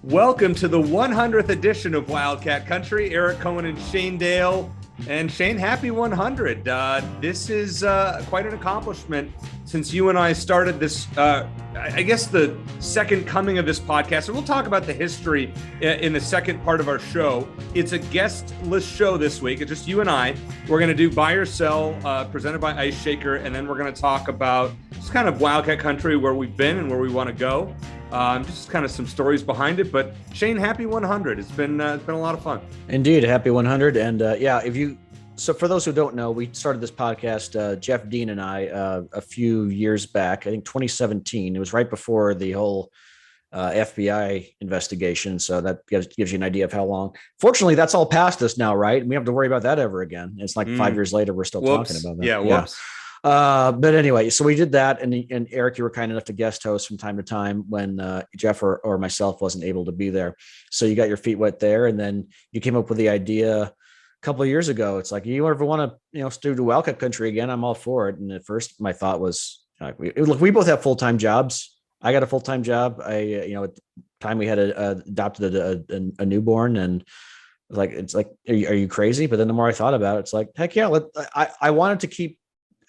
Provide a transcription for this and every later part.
Welcome to the 100th edition of Wildcat Country. Eric Cohen and Shane Dale. And Shane, happy 100. This is quite an accomplishment since you and I started this, I guess the second coming of this podcast. And we'll talk about the history in the second part of our show. It's a guest-less show this week. It's just you and I. We're going to do Buy or Sell, presented by Ice Shaker. And then we're going to talk about just kind of Wildcat Country, where we've been and where we want to go. Just kind of some stories behind it. But Shane, happy 100. It's been a lot of fun. Indeed, happy 100. And so for those who don't know, we started this podcast, Jeff Dean and I, a few years back, I think 2017. It was right before the whole FBI investigation. So that gives you an idea of how long. Fortunately, that's all past us now, right? And we don't have to worry about that ever again. It's like 5 years later, we're still talking about that. Yeah, whoops. But anyway, so we did that. And Eric, you were kind enough to guest host from time to time when Jeff or myself wasn't able to be there. So you got your feet wet there. And then you came up with the idea a couple of years ago. It's like, you ever want to, do Wildcat Country again? I'm all for it. And at first my thought was, we both have full-time jobs. I got a full-time job. At the time we had adopted a newborn, and it's like, are you crazy? But then the more I thought about it, it's like, heck yeah. I wanted to keep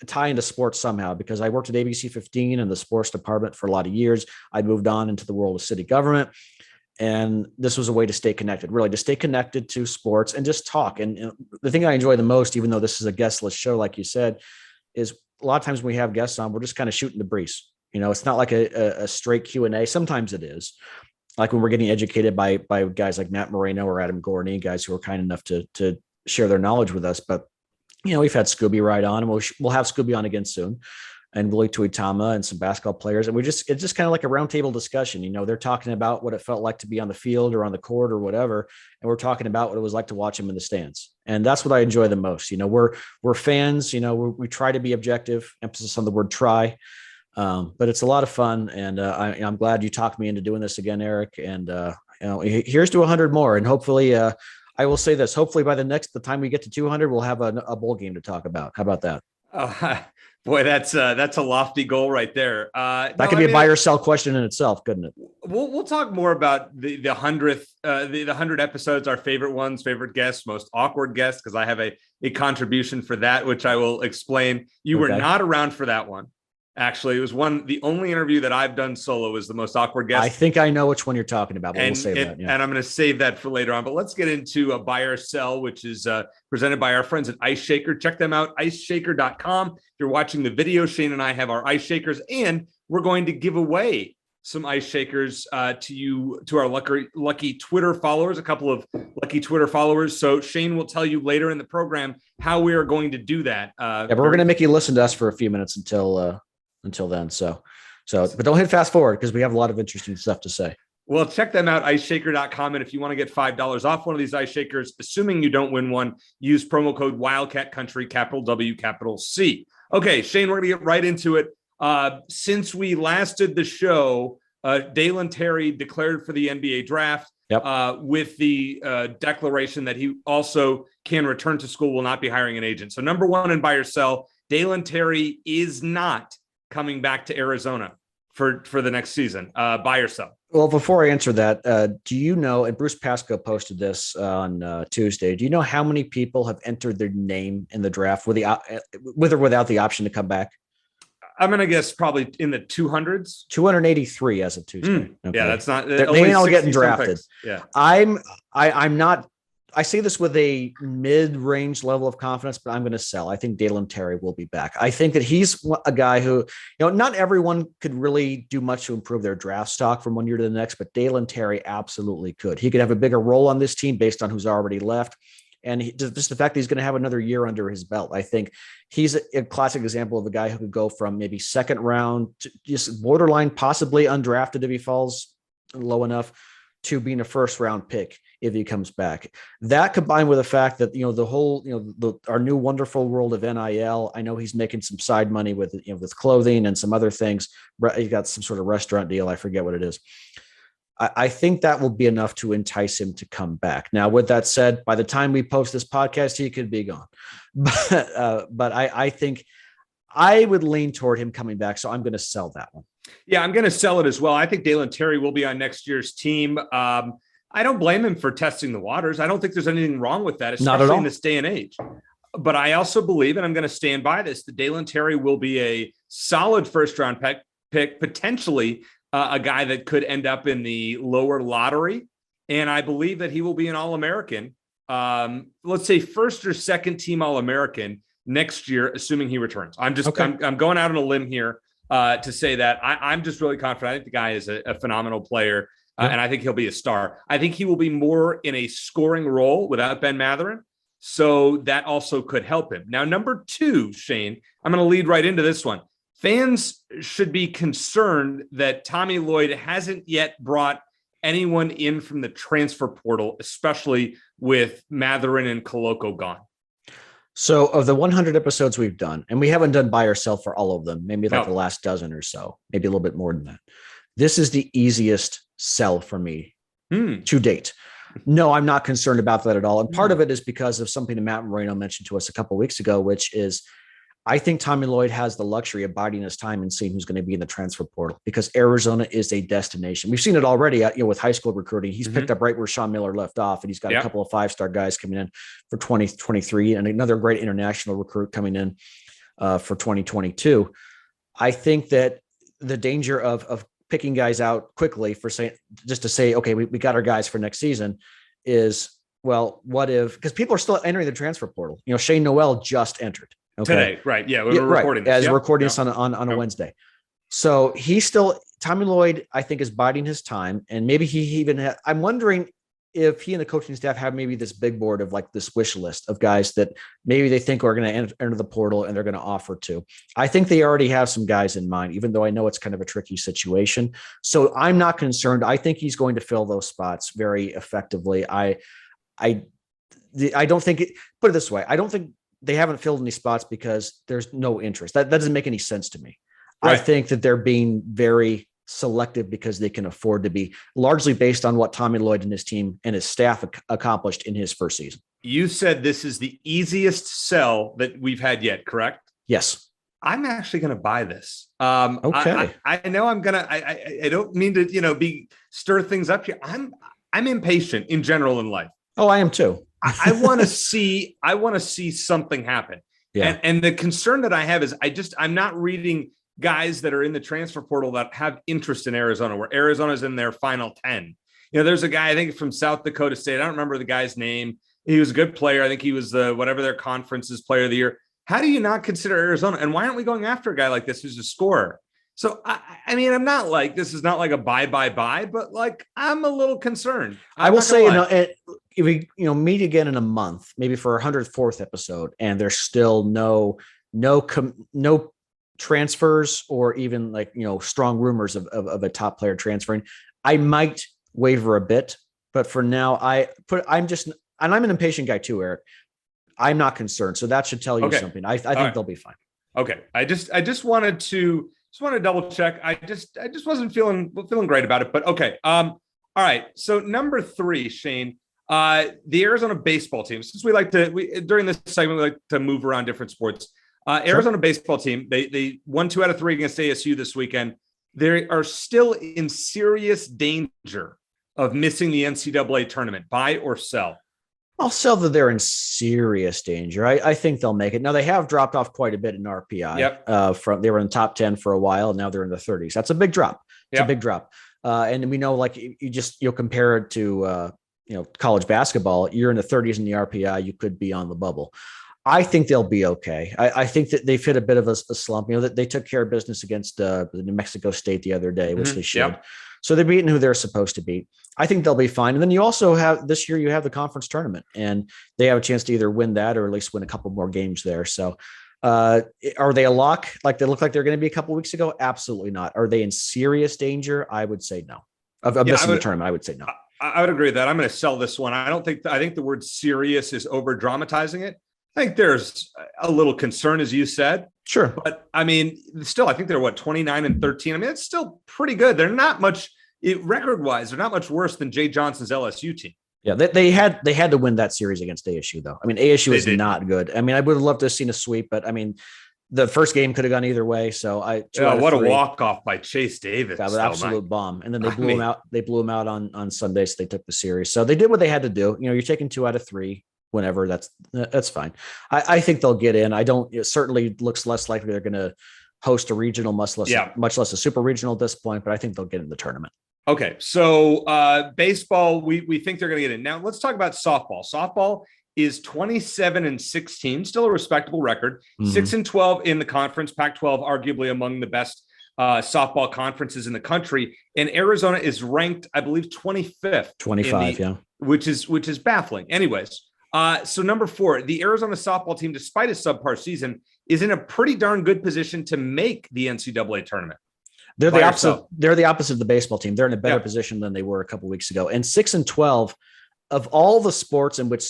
tie into sports somehow, because I worked at ABC 15 in the sports department for a lot of years. I moved on into the world of city government, and this was a way to stay connected, really to stay connected to sports and just talk. And the thing I enjoy the most, even though this is a guestless show, like you said, is a lot of times when we have guests on, we're just kind of shooting the breeze. It's not like a straight Q&A. Sometimes it is, like when we're getting educated by guys like Matt Moreno or Adam Gorney, guys who are kind enough to share their knowledge with us. But we've had Scooby right on, and we'll have Scooby on again soon, and Willie Tuitama and some basketball players. And it's just kind of like a roundtable discussion. They're talking about what it felt like to be on the field or on the court or whatever. And we're talking about what it was like to watch them in the stands. And that's what I enjoy the most. We're fans, we try to be objective, emphasis on the word try. But it's a lot of fun. And I'm glad you talked me into doing this again, Eric. And here's to 100 more. And hopefully, I will say this, hopefully by the time we get to 200, we'll have a bowl game to talk about. How about that? Boy, that's a lofty goal right there. That could be a buy or sell question in itself, couldn't it? We'll talk more about the 100th, the 100 episodes, our favorite ones, favorite guests, most awkward guests, because I have a contribution for that, which I will explain. You were not around for that one. Actually, it was the only interview that I've done solo was the most awkward guest. I think I know which one you're talking about, but we'll save that. Yeah. And I'm going to save that for later on. But let's get into a buy or sell, which is presented by our friends at Ice Shaker. Check them out, iceshaker.com. If you're watching the video, Shane and I have our Ice Shakers, and we're going to give away some Ice Shakers to our lucky Twitter followers, a couple of lucky Twitter followers. So Shane will tell you later in the program how we are going to do that. But we're going to make you listen to us for a few minutes until then. So, but don't hit fast forward, because we have a lot of interesting stuff to say. Well, check them out, iceshaker.com. And if you want to get $5 off one of these Ice Shakers, assuming you don't win one, use promo code Wildcat Country, capital W, capital C. Okay, Shane, we're going to get right into it. Since we last did the show, Dalen Terry declared for the NBA draft. Yep. With the declaration that he also can return to school, will not be hiring an agent. So number one in buy or sell, Dalen Terry is not coming back to Arizona for the next season. Buy or sell? Well, before I answer that, do you know, and Bruce Pascoe posted this on Tuesday, do you know how many people have entered their name in the draft with or without the option to come back? I'm going to guess probably in the 200s. 283 as of Tuesday. Okay. Yeah, that's not. They ain't all getting drafted. Picks. Yeah, I'm not. I say this with a mid-range level of confidence, but I'm going to sell. I think Dalen Terry will be back. I think that he's a guy who, not everyone could really do much to improve their draft stock from one year to the next, but Dalen Terry absolutely could. He could have a bigger role on this team based on who's already left. And just the fact that he's going to have another year under his belt, I think he's a classic example of a guy who could go from maybe second round to just borderline, possibly undrafted if he falls low enough, to being a first round pick if he comes back. That combined with the fact that, the whole, our new wonderful world of NIL, I know he's making some side money with, with clothing and some other things. He got some sort of restaurant deal. I forget what it is. I think that will be enough to entice him to come back. Now, with that said, by the time we post this podcast, he could be gone. But I think I would lean toward him coming back. So I'm going to sell that one. Yeah, I'm going to sell it as well. I think Dalen Terry will be on next year's team. I don't blame him for testing the waters. I don't think there's anything wrong with that, Not at especially all. in this day and age. But I also believe, and I'm going to stand by this, that Dalen Terry will be a solid first-round pick, potentially a guy that could end up in the lower lottery. And I believe that he will be an All-American, let's say first or second team All-American next year, assuming he returns. I'm going out on a limb here to say that I'm just really confident. I think the guy is a phenomenal player, and I think he'll be a star. I think he will be more in a scoring role without Ben Mathurin, so that also could help him. Now, number 2, Shane, I'm going to lead right into this one. Fans should be concerned that Tommy Lloyd hasn't yet brought anyone in from the transfer portal, especially with Mathurin and Koloko gone. So of the 100 episodes we've done, and we haven't done by ourselves for all of them, maybe like the last dozen or so, maybe a little bit more than that. This is the easiest sell for me to date. No, I'm not concerned about that at all. And part of it is because of something that Matt Moreno mentioned to us a couple of weeks ago, which is I think Tommy Lloyd has the luxury of biding his time and seeing who's going to be in the transfer portal, because Arizona is a destination. We've seen it already, with high school recruiting. He's picked up right where Sean Miller left off, and he's got a couple of 5-star guys coming in for 2023 and another great international recruit coming in for 2022. I think that the danger of picking guys out quickly for just to say, okay, we got our guys for next season is, well, what if, because people are still entering the transfer portal. Shane Noel just entered. Okay. Today, right? Yeah, we're recording this. As we're recording this on a Wednesday, so Tommy Lloyd, I think, is biding his time, and maybe he even. I'm wondering if he and the coaching staff have maybe this big board of like this wish list of guys that maybe they think are going to enter the portal and they're going to offer to. I think they already have some guys in mind, even though I know it's kind of a tricky situation. So I'm not concerned. I think he's going to fill those spots very effectively. I don't think put it this way. I don't think they haven't filled any spots because there's no interest. That doesn't make any sense to me. Right. I think that they're being very selective because they can afford to be, largely based on what Tommy Lloyd and his team and his staff accomplished in his first season. You said this is the easiest sell that we've had yet, correct? Yes. I'm actually going to buy this. Okay. I know I'm going to, I don't mean to, stir things up here. I'm impatient in general in life. Oh, I am too. I want to see something happen. Yeah. And the concern that I have is I'm not reading guys that are in the transfer portal that have interest in Arizona, where Arizona's in their final 10. There's a guy, I think, from South Dakota State. I don't remember the guy's name. He was a good player. I think he was whatever their conference's player of the year. How do you not consider Arizona? And why aren't we going after a guy like this who's a scorer? So, I mean, I'm not like, this is not like a buy, but like, I'm a little concerned. I will say, if we, meet again in a month, maybe for our 104th episode, and there's still no transfers or even like, strong rumors of a top player transferring, I might waver a bit, but for now I'm an impatient guy too, Eric. I'm not concerned. So that should tell you something. I think they'll be fine. Okay. I just wanted to double check. I just wasn't feeling great about it, but okay. All right. So number 3, Shane, the Arizona baseball team, since during this segment, we like to move around different sports. Arizona baseball team, they won 2 out of 3 against ASU this weekend. They are still in serious danger of missing the NCAA tournament. Buy or sell? I'll sell that they're in serious danger. I think they'll make it. Now, they have dropped off quite a bit in RPI. Yep. They were in the top 10 for a while, and now they're in the 30s. That's a big drop. It's a big drop. And we know, like, you'll compare it to college basketball. You're in the 30s in the RPI. You could be on the bubble. I think they'll be okay. I think that they've hit a bit of a slump. That they took care of business against New Mexico State the other day, which they should. Yep. So they're beating who they're supposed to beat. I think they'll be fine. And then you also have this year, you have the conference tournament, and they have a chance to either win that or at least win a couple more games there. So are they a lock? Like they look like they're going to be a couple of weeks ago? Absolutely not. Are they in serious danger? I would say no. Of missing the tournament, I would say no. I would agree with that. I'm going to sell this one. I think the word serious is over dramatizing it. I think there's a little concern, as you said. Sure. But I mean, still, I think they're 29-13. I mean, it's still pretty good. They're not much record wise. They're not much worse than Jay Johnson's LSU team. Yeah. They had to win that series against ASU though. I mean, ASU is not good. I mean, I would have loved to have seen a sweep, but I mean, The first game could have gone either way. So what a walk off by Chase Davis. That was absolute bomb. And then they blew him out. They blew him out on Sunday. So they took the series. So they did what they had to do. You're taking 2 out of 3 whenever. That's fine. I think they'll get in. It certainly looks less likely they're going to host a regional, much less a super regional at this point, but I think they'll get in the tournament. Okay. So baseball, we think they're going to get in. Now let's talk about softball. Softball is 27-16, still a respectable record. 6-12 in the conference. Pac-12, arguably among the best softball conferences in the country. And Arizona is ranked, I believe, 25th. 25, which is baffling. Anyways, so number 4, the Arizona softball team, despite a subpar season, is in a pretty darn good position to make the NCAA tournament. They're the opposite. They're the opposite of the baseball team. They're in a better position than they were a couple of weeks ago. And 6-12. Of all the sports in which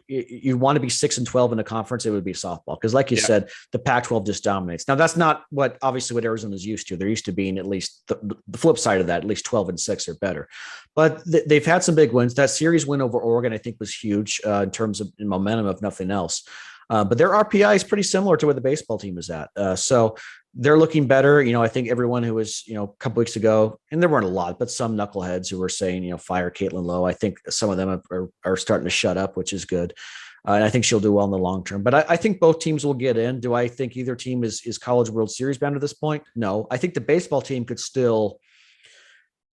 you want to be 6-12 in a conference, it would be softball. Because like you said, the Pac-12 just dominates. Now that's not what Arizona's used to. They're used to being at least the flip side of that, at least 12-6 or better. But they've had some big wins. That series win over Oregon, I think, was huge in terms of momentum, if nothing else. But their RPI is pretty similar to where the baseball team is at. So they're looking better. I think everyone who was, a couple weeks ago, and there weren't a lot, but some knuckleheads who were saying, fire Caitlin Lowe. I think some of them are starting to shut up, which is good. And I think she'll do well in the long term. But I think both teams will get in. Do I think either team is College World Series bound at this point? No. I think the baseball team could,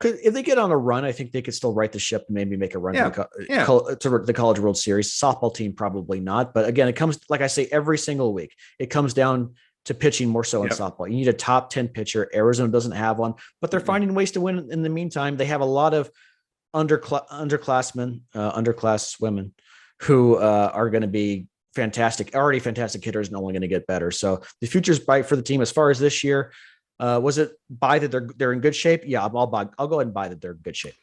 if they get on a run, I think they could still right the ship and maybe make a run to the College World Series. Softball team, probably not. But again, it comes, like I say, every single week, it comes down to pitching more so in softball. You need a top 10 pitcher. Arizona doesn't have one, but they're finding ways to win in the meantime. They have a lot of underclass women who are going to be already fantastic hitters and only going to get better. So the future's bright for the team. As far as this year, was it buy that they're in good shape? Yeah, I'll go ahead and buy that they're in good shape.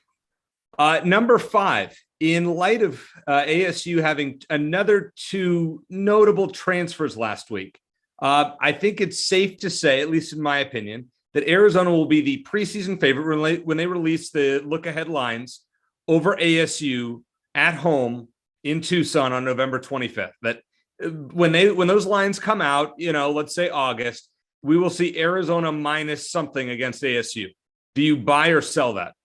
Number 5, in light of ASU having another 2 notable transfers last week, I think it's safe to say, at least in my opinion, that Arizona will be the preseason favorite when they release the look-ahead lines over ASU at home in Tucson on November 25th. That when those lines come out, let's say August, we will see Arizona minus something against ASU. Do you buy or sell that?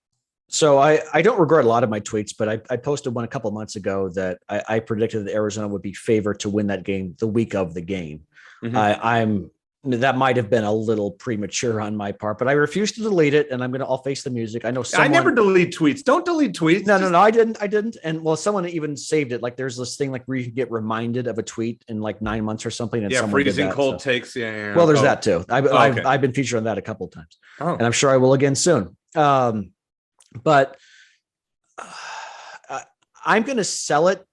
So I don't regret a lot of my tweets, but I posted one a couple of months ago that I predicted that Arizona would be favored to win that game the week of the game. That might have been a little premature on my part, but I refuse to delete it, and I'll face the music. I know I never delete tweets. Don't delete tweets. No, I didn't. And someone even saved it. Like there's this thing like where you can get reminded of a tweet in like 9 months or something. And freezing cold takes. Yeah. Well, there's that too. I've been featured on that a couple of times, and I'm sure I will again soon. But I'm going to sell it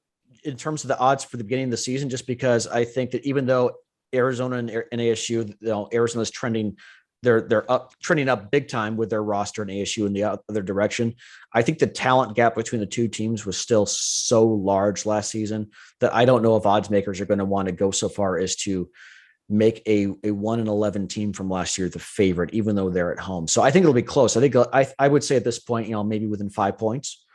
in terms of the odds for the beginning of the season, just because I think that even though Arizona and ASU, Arizona's trending, they're trending up big time with their roster, and ASU in the other direction. I think the talent gap between the two teams was still so large last season that I don't know if odds makers are going to want to go so far as to make a 1-11 team from last year the favorite, even though they're at home. So I think it'll be close. I think I would say at this point, maybe within 5 points,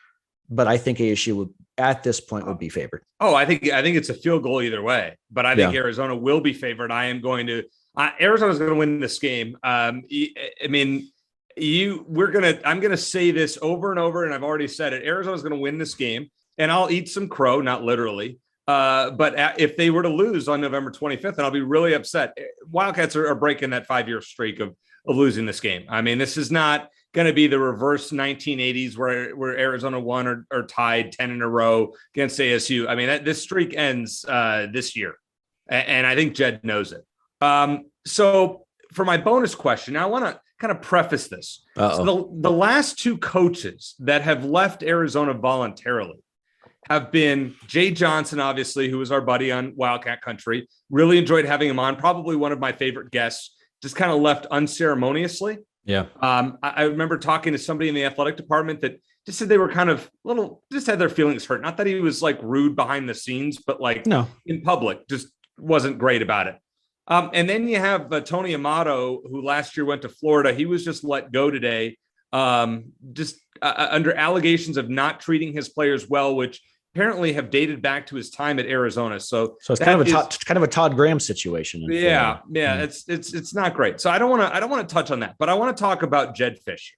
but I think ASU would at this point would be favored. Oh, I think it's a field goal either way, but I think Arizona will be favored. I'm going to win this game. I'm going to say this over and over, and I've already said it. Arizona's going to win this game, and I'll eat some crow, not literally. But if they were to lose on November 25th, then I'll be really upset. Wildcats are breaking that 5-year streak of losing this game. I mean, this is not going to be the reverse 1980s where Arizona won or tied 10 in a row against ASU. I mean, this streak ends this year, and I think Jed knows it. So for my bonus question, I want to kind of preface this. So the last 2 coaches that have left Arizona voluntarily have been Jay Johnson, obviously, who was our buddy on Wildcat Country. Really enjoyed having him on. Probably one of my favorite guests. Just kind of left unceremoniously. Yeah. I remember talking to somebody in the athletic department that just said they were kind of just had their feelings hurt. Not that he was like rude behind the scenes, but in public, just wasn't great about it. And then you have Tony Amato, who last year went to Florida. He was just let go today, under allegations of not treating his players well, which apparently have dated back to his time at Arizona. So it's kind of a Todd Graham situation. Yeah. It's not great. So I don't want to touch on that, but I want to talk about Jedd Fisch.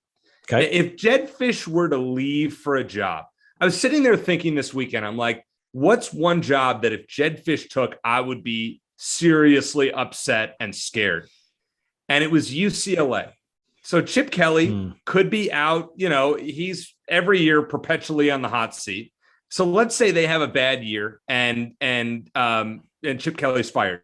Okay. If Jedd Fisch were to leave for a job, I was sitting there thinking this weekend, I'm like, what's one job that if Jedd Fisch took, I would be seriously upset and scared? And it was UCLA. So Chip Kelly could be out. He's every year perpetually on the hot seat. So let's say they have a bad year and Chip Kelly's fired.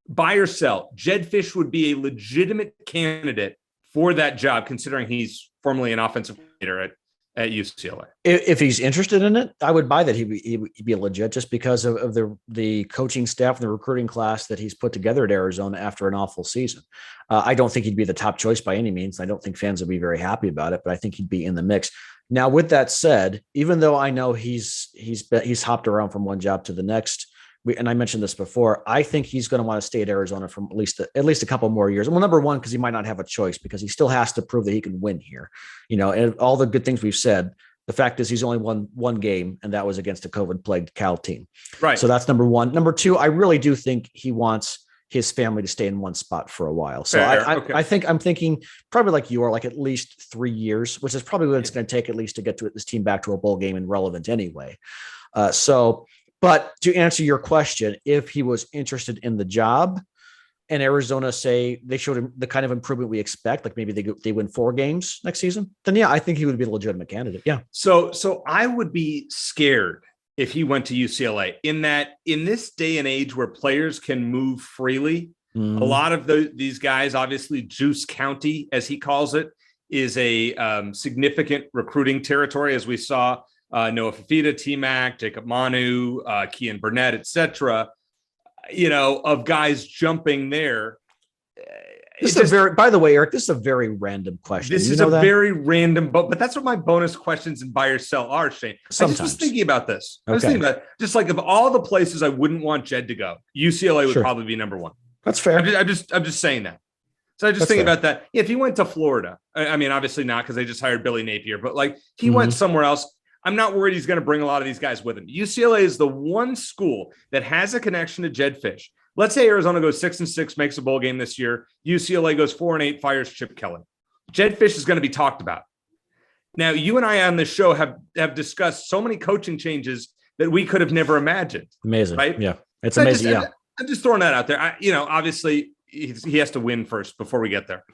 Buy or sell, Jedd Fisch would be a legitimate candidate for that job, considering he's formerly an offensive coordinator at UCLA. If he's interested in it, I would buy that he'd be legit, just because of the coaching staff and the recruiting class that he's put together at Arizona after an awful season. I don't think he'd be the top choice by any means. I don't think fans would be very happy about it, but I think he'd be in the mix. Now, with that said, even though I know he's hopped around from one job to the next, and I mentioned this before, I think he's going to want to stay at Arizona for at least a couple more years. Well, number one, because he might not have a choice, because he still has to prove that he can win here. And all the good things we've said, the fact is he's only won one game, and that was against a COVID-plagued Cal team. Right. So that's number one. Number two, I really do think he wants his family to stay in one spot for a while. So I'm thinking probably like you are, like at least 3 years, which is probably what it's going to take at least to get this team back to a bowl game and relevant anyway. But to answer your question, if he was interested in the job and Arizona say they showed him the kind of improvement we expect, like maybe they win 4 games next season, then yeah, I think he would be a legitimate candidate. Yeah. So I would be scared if he went to UCLA, in this day and age where players can move freely. A lot of these guys, obviously Juice County, as he calls it, is a significant recruiting territory, as we saw Noah Fafita, T-Mac, Jacob Manu, Kean Burnett, etc. Of guys jumping there. By the way, Eric, this is a very random question. This is very random, but that's what my bonus questions in buy or sell are, Shane. Sometimes. I just was thinking about this. I was thinking about just like of all the places I wouldn't want Jedd to go, UCLA would probably be number one. That's fair. I'm just saying that. So I just think about that. If he went to Florida, I mean, obviously not, because they just hired Billy Napier, but like he went somewhere else, I'm not worried he's going to bring a lot of these guys with him. UCLA is the one school that has a connection to Jedd Fisch. Let's say Arizona goes 6-6, makes a bowl game this year. UCLA goes 4-8, fires Chip Kelly. Jedd Fisch is going to be talked about. Now, you and I on this show have discussed so many coaching changes that we could have never imagined. Amazing, right? Yeah, it's so amazing. I'm just throwing that out there. Obviously he has to win first before we get there.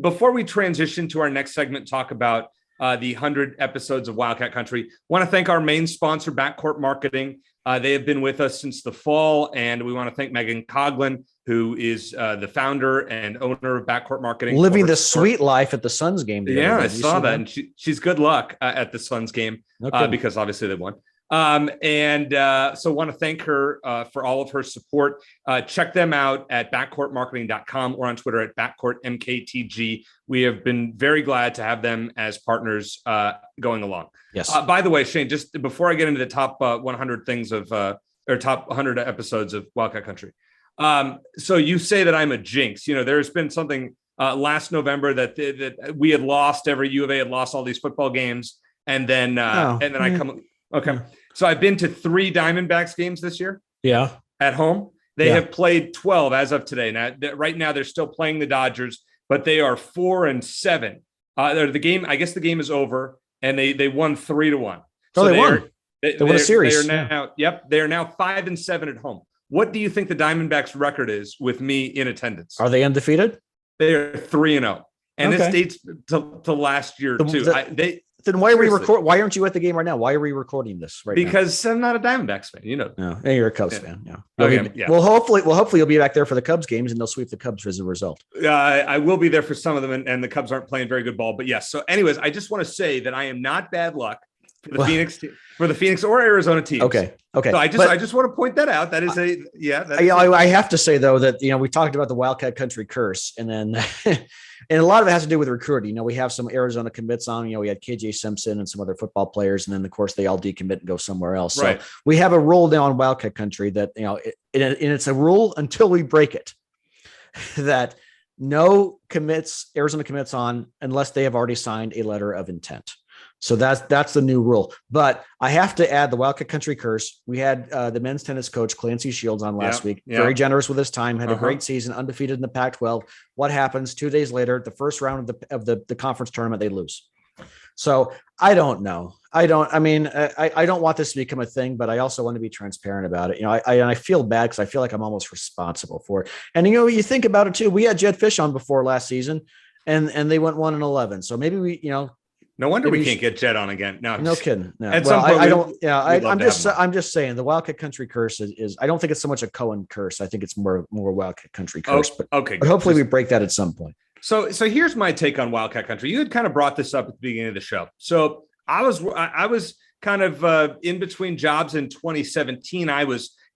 Before we transition to our next segment, talk about the 100 episodes of Wildcat Country, want to thank our main sponsor, Backcourt Marketing. They have been with us since the fall, and we want to thank Megan Coughlin, who is the founder and owner of Backcourt Marketing. Living the sweet life at the Suns game. Yeah, I saw that. And she's good luck at the Suns game because obviously they won. So want to thank her for all of her support. Check them out at backcourtmarketing.com or on Twitter at backcourtmktg. We have been very glad to have them as partners going along. Yes. By the way, Shane, just before I get into the top 100 things or top 100 episodes of Wildcat Country. So you say that I'm a jinx. There's been something last November that we had lost. U of A had lost all these football games. And then I come. Okay. So I've been to 3 Diamondbacks games this year. Yeah. At home. They have played 12 as of today. Now, right now they're still playing the Dodgers, but they are 4-7. The game is over, and they won 3-1. So they won. They won a series. They are now 5-7 at home. What do you think the Diamondbacks record is with me in attendance? Are they undefeated? They are 3-0. And this dates to last year too. Then why are we record? Why aren't you at the game right now? Why are we recording this right now? Because I'm not a Diamondbacks fan, No, and you're a Cubs fan. Yeah. Okay, Well, hopefully you'll be back there for the Cubs games, and they'll sweep the Cubs as a result. I will be there for some of them, and the Cubs aren't playing very good ball. But yes. So, anyways, I just want to say that I am not bad luck for the Phoenix or Arizona teams. Okay. So I just want to point that out. That is I have to say though that we talked about the Wildcat Country curse, and then and a lot of it has to do with recruiting. We have some Arizona commits on. We had KJ Simpson and some other football players, and then of course they all decommit and go somewhere else. Right. So we have a rule now in Wildcat Country that and it's a rule until we break it that no Arizona commits on unless they have already signed a letter of intent. So that's the new rule. But I have to add the Wildcat Country curse. We had the men's tennis coach Clancy Shields on last week. Very generous with his time. Had a great season, undefeated in the Pac-12. What happens 2 days later? The first round of the conference tournament, they lose. So I don't know. I don't want this to become a thing, but I also want to be transparent about it. I feel bad because I feel like I'm almost responsible for it. And you think about it too. We had Jed Fish on before last season, and they went 1-11. So maybe we, no wonder we can't get Jed on again. No kidding. No. At some point, I don't. Yeah, I'm just saying the Wildcat Country curse is. I don't think it's so much a Cohen curse. I think it's more Wildcat Country curse. But hopefully we break that at some point. So here's my take on Wildcat Country. You had kind of brought this up at the beginning of the show. So I was kind of in between jobs in 2017.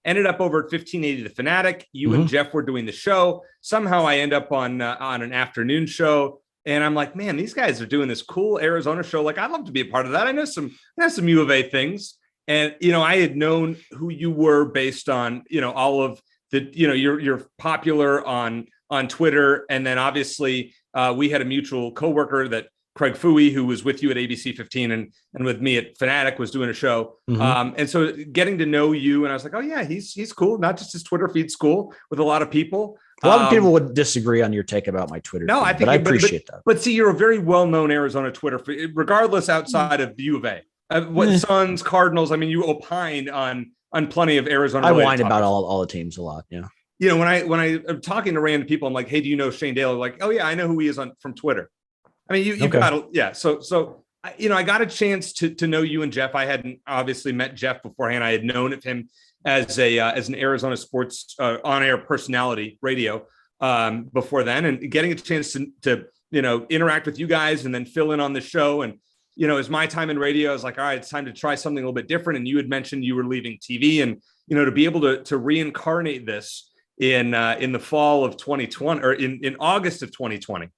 Ended up over at 1580 The Fanatic. You and Jeff were doing the show. Somehow I end up on an afternoon show. And I'm like, man, these guys are doing this cool Arizona show. Like, I'd love to be a part of that. I know some U of A things. And, I had known who you were based on, all of the, you're popular on Twitter. And then obviously we had a mutual coworker that Craig Fooey, who was with you at ABC 15 and with me at Fanatic, was doing a show. And so getting to know you, and I was like, oh yeah, he's cool. Not just his Twitter feed's cool with a lot of people. A lot of people would disagree on your take about my Twitter. No, feed, I appreciate that. But see, you're a very well-known Arizona Twitter feed, regardless outside of U of A. Suns, Cardinals. I mean, you opine on plenty of Arizona. I whine about all the teams a lot. Yeah. When I'm talking to random people, I'm like, hey, do you know Shane Dale? Like, oh yeah, I know who he is from Twitter. I mean, you got yeah. So I got a chance to know you and Jeff. I hadn't obviously met Jeff beforehand. I had known of him as an Arizona sports on-air personality radio before then, and getting a chance to interact with you guys and then fill in on the show. And as my time in radio, I was like, all right, it's time to try something a little bit different. And you had mentioned you were leaving TV, and to be able to reincarnate this in the fall of 2020 or in August of 2020.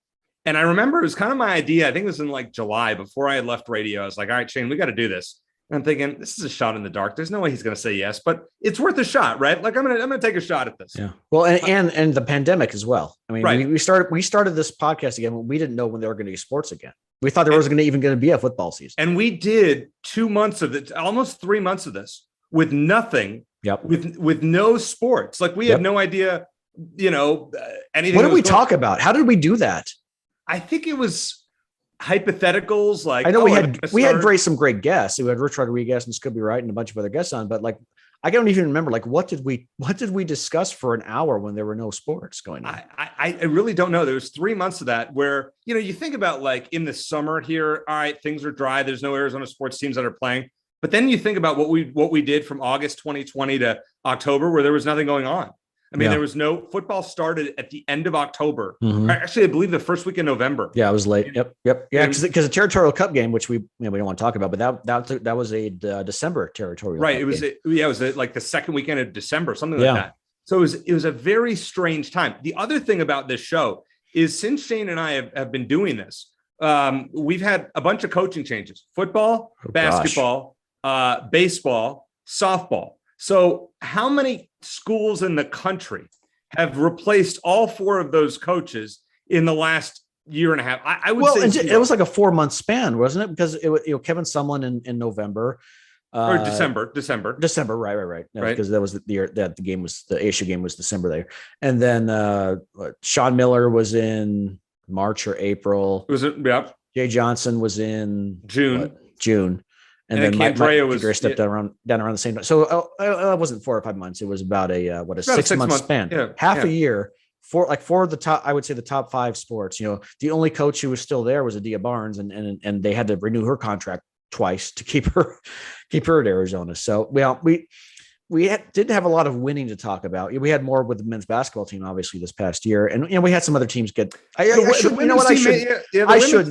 And I remember it was kind of my idea. I think it was in like July before I had left radio. I was like, all right, Shane, we got to do this. And I'm thinking, this is a shot in the dark. There's no way he's going to say yes, but it's worth a shot, right? Like I'm going to take a shot at this. Yeah. Well, and the pandemic as well. I mean, right. we started this podcast again when we didn't know when there were going to be sports again. We thought there wasn't even going to be a football season. And we did 2 months of it, almost 3 months of this with nothing. Yep. With no sports. Like we had no idea, anything. What did we talk about? How did we do that? I think it was hypotheticals. Like I know we had some great guests. We had Rich Rodriguez and Scooby Wright and a bunch of other guests on, but like I don't even remember like what did we discuss for an hour when there were no sports going on? I really don't know. There was 3 months of that where you think about like in the summer here, all right, things are dry. There's no Arizona sports teams that are playing. But then you think about what we did from August 2020 to October, where there was nothing going on. I mean, there was no football started at the end of October. Actually, I believe the first week in November. Yeah, it was late. Yep. Yeah, because the territorial cup game, which we don't want to talk about, but that was a December territorial. Right. Cup it was game. It was like the second weekend of December, something like that. So it was a very strange time. The other thing about this show is since Shane and I have been doing this, we've had a bunch of coaching changes: football, basketball, baseball, softball. So how many schools in the country have replaced all four of those coaches in the last year and a half? I would say it was like a 4 month span, wasn't it? Because Kevin Sumlin in November or December. Right. Because that was the year that the ASU game was December there. And then Sean Miller was in March or April. Was it? Yeah. Jay Johnson was in June. And then Mike Gray stepped down around the same time. So it wasn't 4 or 5 months. It was about a 6 month span, half a year for the top. I would say the top five sports. The only coach who was still there was Adia Barnes, and they had to renew her contract twice to keep her at Arizona. So we didn't have a lot of winning to talk about. We had more with the men's basketball team, obviously, this past year, and we had some other teams get. I shouldn't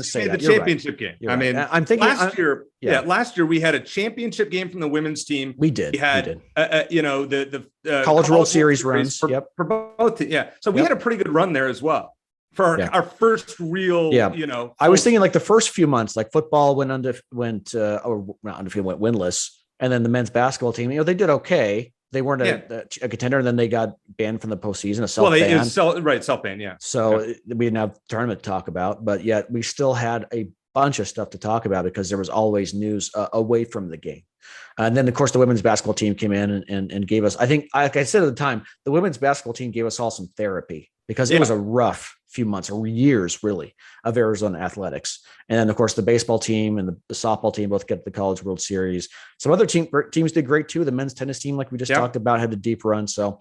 say that. The championship game. I mean, I'm thinking last year we had a championship game from the women's team. We did. We had, the College World Series runs for both. Yeah, so we had a pretty good run there as well for our first real. Yeah. I was thinking like the first few months, like football went winless. And then the men's basketball team, they did okay. They weren't a contender, and then they got banned from the postseason. Self-ban. Self-ban, yeah. So we didn't have a tournament to talk about, but yet we still had a bunch of stuff to talk about because there was always news away from the game. And then, of course, the women's basketball team came in and gave us, I think, like I said at the time, the women's basketball team gave us all some therapy because it was a rough few months or years, really, of Arizona athletics. And then, of course, the baseball team and the softball team both get to the College World Series. Some other teams did great, too. The men's tennis team, like we just talked about, had a deep run. So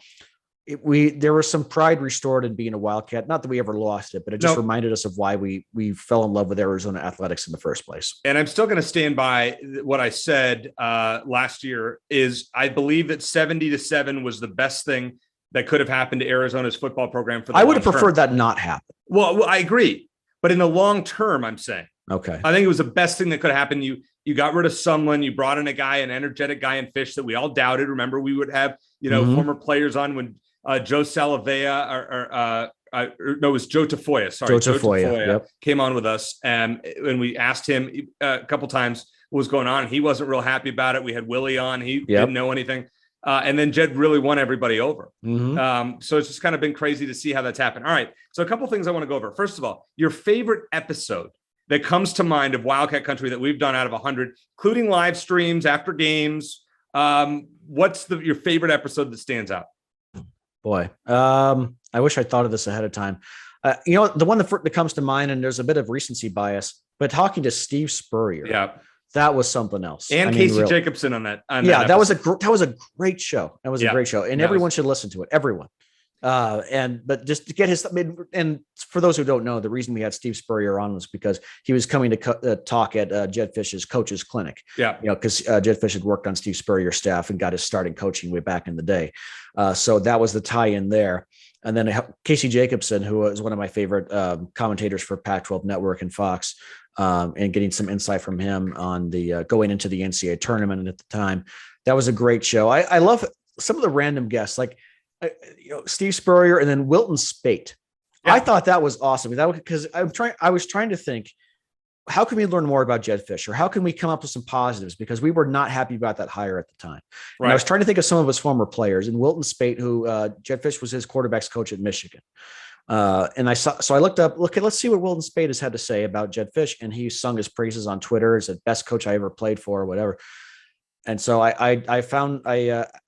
there was some pride restored in being a Wildcat. Not that we ever lost it, but it just reminded us of why we fell in love with Arizona athletics in the first place. And I'm still going to stand by what I said last year is I believe that 70-7 was the best thing that could have happened to Arizona's football program. I would have preferred that not happen. Well, I agree. But in the long term, I'm saying, okay, I think it was the best thing that could have happened. You got rid of Sumlin. You brought in a guy, an energetic guy in Fish that we all doubted. Remember, we would have, former players on when Joe Salavea it was Joe Tafoya. Sorry, Joe Tafoya came on with us. And when we asked him a couple times what was going on, he wasn't real happy about it. We had Willie on. He didn't know anything. And then Jed really won everybody over. So it's just kind of been crazy to see how that's happened. All right. So a couple things I want to go over. First of all, your favorite episode that comes to mind of Wildcat Country that we've done out of 100, including live streams after games. What's your favorite episode that stands out? Boy, I wish I thought of this ahead of time. The one that comes to mind, and there's a bit of recency bias, but talking to Steve Spurrier, that was something else. And Casey Jacobson on that. That was a great show. That was a great show, and everyone should listen to it. Everyone. But just to get his, and for those who don't know, the reason we had Steve Spurrier on was because he was coming to talk at Jed Fish's coaches clinic. Because Jed Fish had worked on Steve Spurrier's staff and got his starting coaching way back in the day. So that was the tie-in there. And then Casey Jacobson, who was one of my favorite commentators for Pac-12 Network and Fox, and getting some insight from him on the going into the NCAA tournament. And at the time, that was a great show. I love some of the random guests, like Steve Spurrier and then Wilton Spate. I thought that was awesome. Because I was trying to think, how can we learn more about Jed Fisher? How can we come up with some positives? Because we were not happy about that hire at the time. And I was trying to think of some of his former players, and Wilton Spate, who Jed Fish was his quarterback's coach at Michigan. And I looked up, let's see what Wilton Spate has had to say about Jed Fish. And he sung his praises on Twitter as the best coach I ever played for or whatever. And so I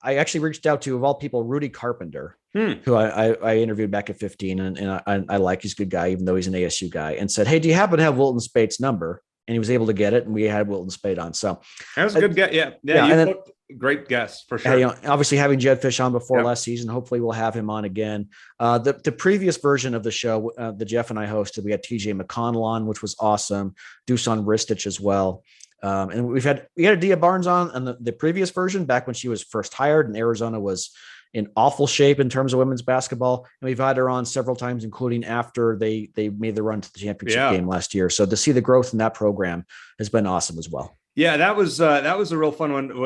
actually reached out to, of all people, Rudy Carpenter, who I interviewed back at 15, and I like, he's a good guy, even though he's an ASU guy, and said, hey, do you happen to have Wilton Spate's number? And he was able to get it, and we had Wilton Spate on. So that was a good guess. Yeah. Great guess for sure. Obviously having Jed Fish on before last season, hopefully we'll have him on again. The previous version of the show that Jeff and I hosted, we had TJ McConnell on, which was awesome. Dusan Ristich as well. And we had Adia Barnes on the previous version back when she was first hired, and Arizona was in awful shape in terms of women's basketball. And we've had her on several times, including after they made the run to the championship game last year. So to see the growth in that program has been awesome as well. Yeah, that was a real fun one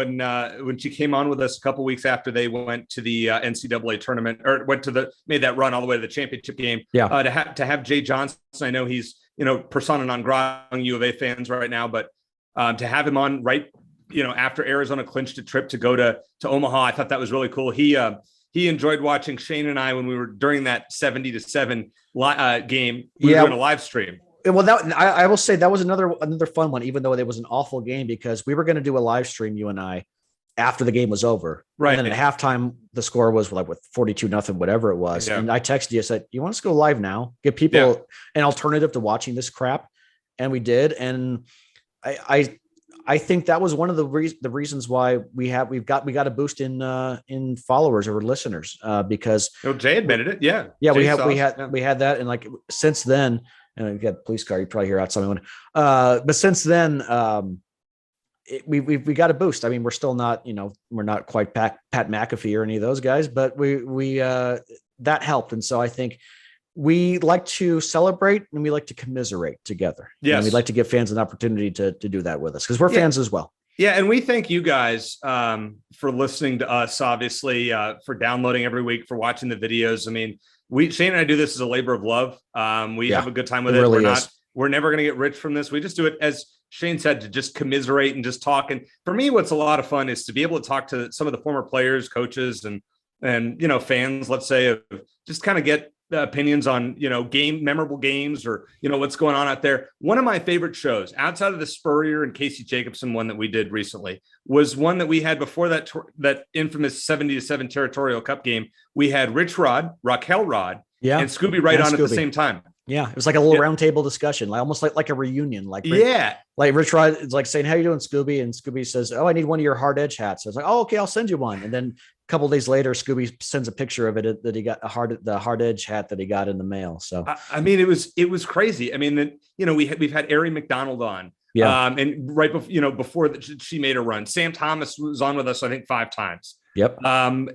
when she came on with us a couple weeks after they went to the NCAA tournament, or made that run all the way to the championship game. To have Jay Johnson, I know he's persona non grata among U of A fans right now, but to have him on after Arizona clinched a trip to go to Omaha, I thought that was really cool. He enjoyed watching Shane and I when we were during that 70-7 game. We were doing a live stream. Well, I will say that was another fun one, even though it was an awful game, because we were going to do a live stream, you and I, after the game was over. Right. And then at halftime, the score was like with 42-0, whatever it was. Yeah. And I texted you, I said, you want us to go live now? Give people an alternative to watching this crap. And we did. And I think that was one of the reasons why we got a boost in followers or listeners, because Jay admitted it. Yeah. We had that. And like, since then, and we got police car, you probably hear out something. But since then, we got a boost. I mean, we're still not, we're not quite Pat McAfee or any of those guys, but we that helped. And so I think we like to celebrate and we like to commiserate together. Yes. And we'd like to give fans an opportunity to do that with us, because we're fans as well. Yeah. And we thank you guys for listening to us, obviously, for downloading every week, for watching the videos. I mean, Shane and I do this as a labor of love. We have a good time with it. Really we're never going to get rich from this. We just do it, as Shane said, to just commiserate and just talk. And for me, what's a lot of fun is to be able to talk to some of the former players, coaches, and fans, let's say, just kind of get opinions on, memorable games or, what's going on out there. One of my favorite shows outside of the Spurrier and Casey Jacobson one that we did recently was one that we had before that infamous 70-7 Territorial Cup game. We had Rich Rod, Raquel Rod, and Scooby on Scooby at the same time. Yeah, it was like a little roundtable discussion, almost like a reunion. Like Rich Rod is like saying, "How you doing, Scooby?" And Scooby says, "Oh, I need one of your hard edge hats." I was like, "Oh, okay, I'll send you one." And then a couple of days later, Scooby sends a picture of it that he got the hard edge hat that he got in the mail. So I mean, it was crazy. I mean, we've had Ari McDonald on, and right before she made a run, Sam Thomas was on with us, I think 5 times. Yep.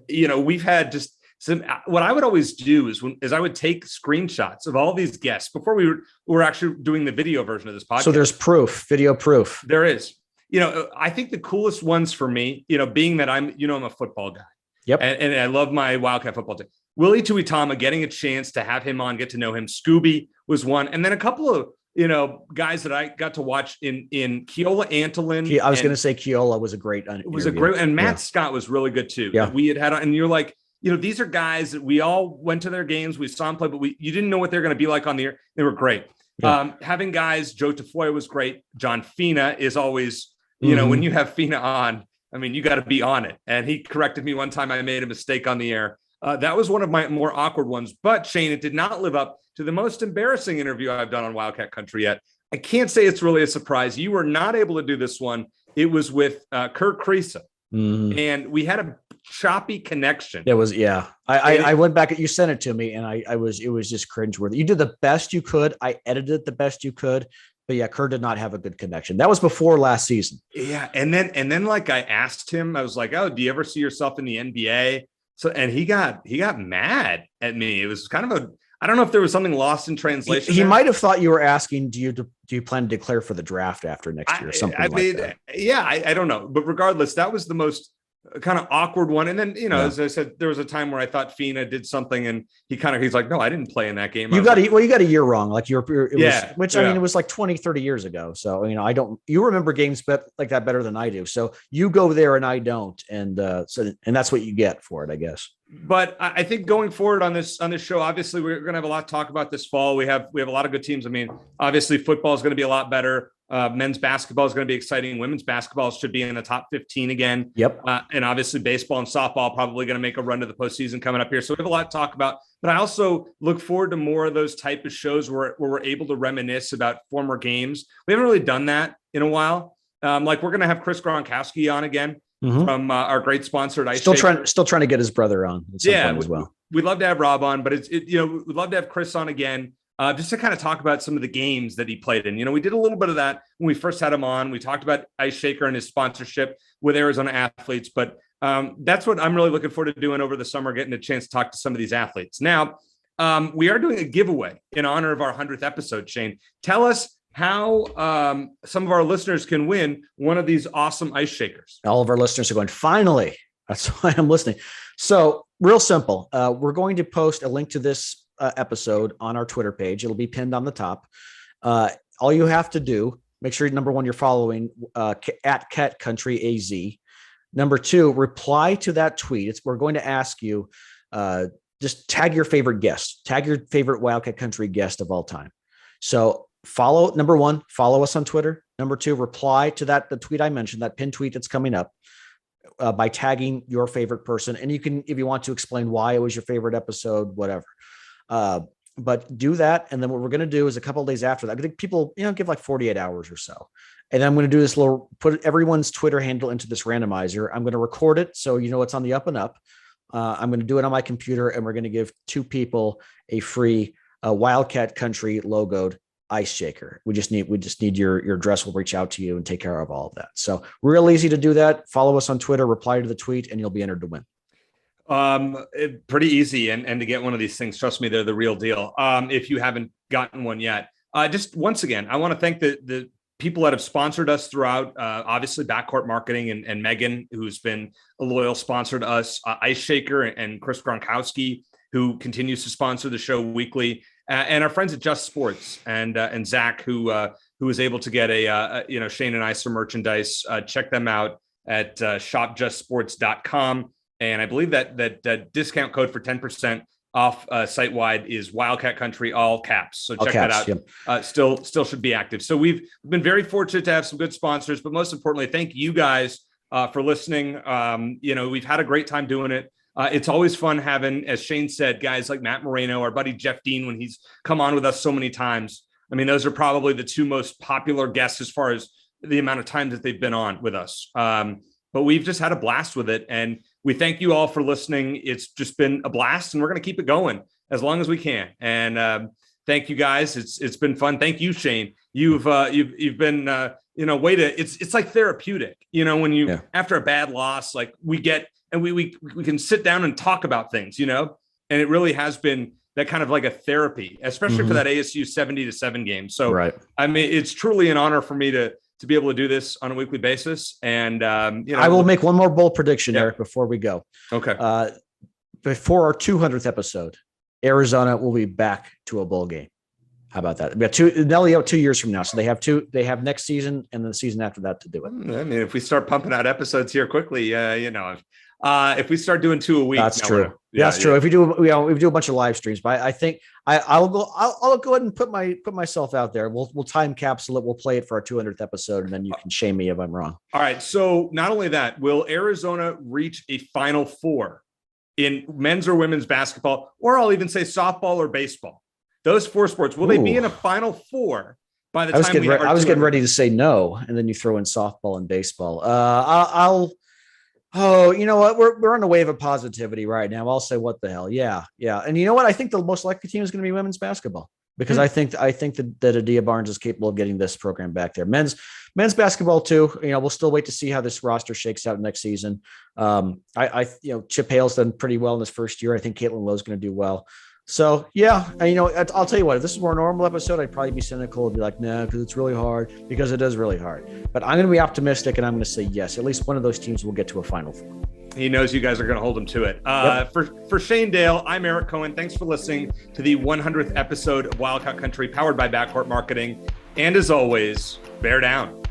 We've had just. So what I would always do is I would take screenshots of all these guests before we were actually doing the video version of this podcast. So there's video proof. There is. I think the coolest ones for me, being that I'm a football guy. Yep. And I love my Wildcat football team. Willie Tuitama, getting a chance to have him on, get to know him. Scooby was one. And then a couple of, guys that I got to watch in Keola Antolin. I was going to say Keola was a great interview. It was a great, and Matt Scott was really good too. Yeah. We had on, and you're like, these are guys that we all went to their games. We saw them play, but you didn't know what they're going to be like on the air. They were great. Yeah. Having guys, Joe Tafoya was great. John Fina is always, when you have Fina on, I mean, you got to be on it. And he corrected me one time. I made a mistake on the air. That was one of my more awkward ones. But Shane, it did not live up to the most embarrassing interview I've done on Wildcat Country yet. I can't say it's really a surprise. You were not able to do this one. It was with Kurt Kriesa. And we had a choppy connection. It was, I went back, you sent it to me, and it was just cringeworthy. You did the best you could. I edited it the best you could, but yeah, Kurt did not have a good connection. That was before last season. Yeah. And then like I asked him, I was like, "Oh, do you ever see yourself in the NBA?" So, and he got mad at me. It was kind of I don't know if there was something lost in translation. He might have thought you were asking, do you plan to declare for the draft after next year or something like that? Yeah, I don't know. But regardless, that was the most kind of awkward one. And then, as I said, there was a time where I thought Fina did something and he's like, "No, I didn't play in that game." You got a year wrong. Like I mean, it was like 20, 30 years ago. So, you remember games like that better than I do. So you go there and I don't. And and that's what you get for it, I guess. But I think going forward on this show, obviously we're going to have a lot to talk about this fall. We have a lot of good teams. I mean, obviously football is going to be a lot better. Men's basketball is going to be exciting. Women's basketball should be in the top 15 again. Yep. And obviously baseball and softball probably going to make a run to the postseason coming up here. So we have a lot to talk about. But I also look forward to more of those type of shows where we're able to reminisce about former games. We haven't really done that in a while. Like we're going to have Chris Gronkowski on again. From our great sponsor at Ice Shaker. Still trying to get his brother on at some point as well. We'd love to have Rob on, but we'd love to have Chris on again, just to kind of talk about some of the games that he played in. We did a little bit of that when we first had him on. We talked about Ice Shaker and his sponsorship with Arizona athletes, but that's what I'm really looking forward to doing over the summer, getting a chance to talk to some of these athletes. Now, we are doing a giveaway in honor of our 100th episode. Shane, tell us how some of our listeners can win one of these awesome ice shakers. All of our listeners are going, finally. That's why I'm listening. So real simple. We're going to post a link to this episode on our Twitter page. It'll be pinned on the top. All you have to do, make sure, number one, you're following at Cat Country AZ. Number two, reply to that tweet. We're going to ask you, just tag your favorite guest, tag your favorite Wildcat Country guest of all time. So number one, follow us on Twitter. Number two, reply to the tweet I mentioned, that pinned tweet that's coming up, by tagging your favorite person. And you can, if you want to, explain why it was your favorite episode, whatever. But do that. And then what we're going to do is a couple of days after that, I think people, give like 48 hours or so. And I'm going to do this put everyone's Twitter handle into this randomizer. I'm going to record it, so it's on the up and up. I'm going to do it on my computer, and we're going to give 2 people a free Wildcat Country logoed ice shaker. We just need your address. We'll reach out to you and take care of all of that. So real easy to do that. Follow us on Twitter, reply to the tweet, and you'll be entered to win. Pretty easy. And to get one of these things, trust me, they're the real deal. If you haven't gotten one yet, just once again, I want to thank the people that have sponsored us throughout, obviously Backcourt Marketing and Megan, who's been a loyal sponsor to us, Ice Shaker and Chris Gronkowski, who continues to sponsor the show weekly. And our friends at Just Sports and Zach, who was able to get Shane and I some merchandise. Check them out at shopjustsports.com. And I believe that discount code for 10% off site wide is Wildcat Country, all caps. So check that out. Yep. Still should be active. So we've been very fortunate to have some good sponsors, but most importantly, thank you guys for listening. We've had a great time doing it. It's always fun having, as Shane said, guys like Matt Moreno, our buddy Jeff Dean, when he's come on with us so many times. I mean, those are probably the two most popular guests as far as the amount of times that they've been on with us. But we've just had a blast with it. And we thank you all for listening. It's just been a blast, and we're going to keep it going as long as we can. And thank you guys. It's been fun. Thank you, Shane. You've been, it's like therapeutic, when you, after a bad loss, like we get, and we can sit down and talk about things, and it really has been that kind of like a therapy, especially for that ASU 70-7 game. So, right. I mean, it's truly an honor for me to be able to do this on a weekly basis. And, I will make one more bold prediction, Eric, before we go. Okay. Before our 200th episode, Arizona will be back to a bowl game. How about that? We got 2 years from now. So they have next season and then the season after that to do it. I mean, if we start pumping out episodes here quickly, if we start doing 2 a week, that's true. That's true. If we do, we do a bunch of live streams, but I think I'll go ahead and put myself out there. We'll time capsule it. We'll play it for our 200th episode, and then you can shame me if I'm wrong. All right. So not only that, will Arizona reach a Final Four in men's or women's basketball, or I'll even say softball or baseball? Those 4 sports, will they be in a Final Four by the time I was getting ready to say no, and then you throw in softball and baseball. Oh, you know what? We're on a wave of positivity right now. I'll say, what the hell? Yeah. And you know what? I think the most likely team is going to be women's basketball, because I think that Adia Barnes is capable of getting this program back there. Men's basketball too. We'll still wait to see how this roster shakes out next season. Chip Hale's done pretty well in his first year. I think Caitlin Lowe's going to do well. So yeah, and, I'll tell you what, if this is a more normal episode, I'd probably be cynical and be like, nah, because it's really hard, because it is really hard. But I'm going to be optimistic, and I'm going to say yes, at least one of those teams will get to a Final Four. He knows you guys are going to hold him to it. Yep. For Shane Dale, I'm Eric Cohen. Thanks for listening to the 100th episode of Wildcat Country, powered by Backcourt Marketing. And as always, bear down.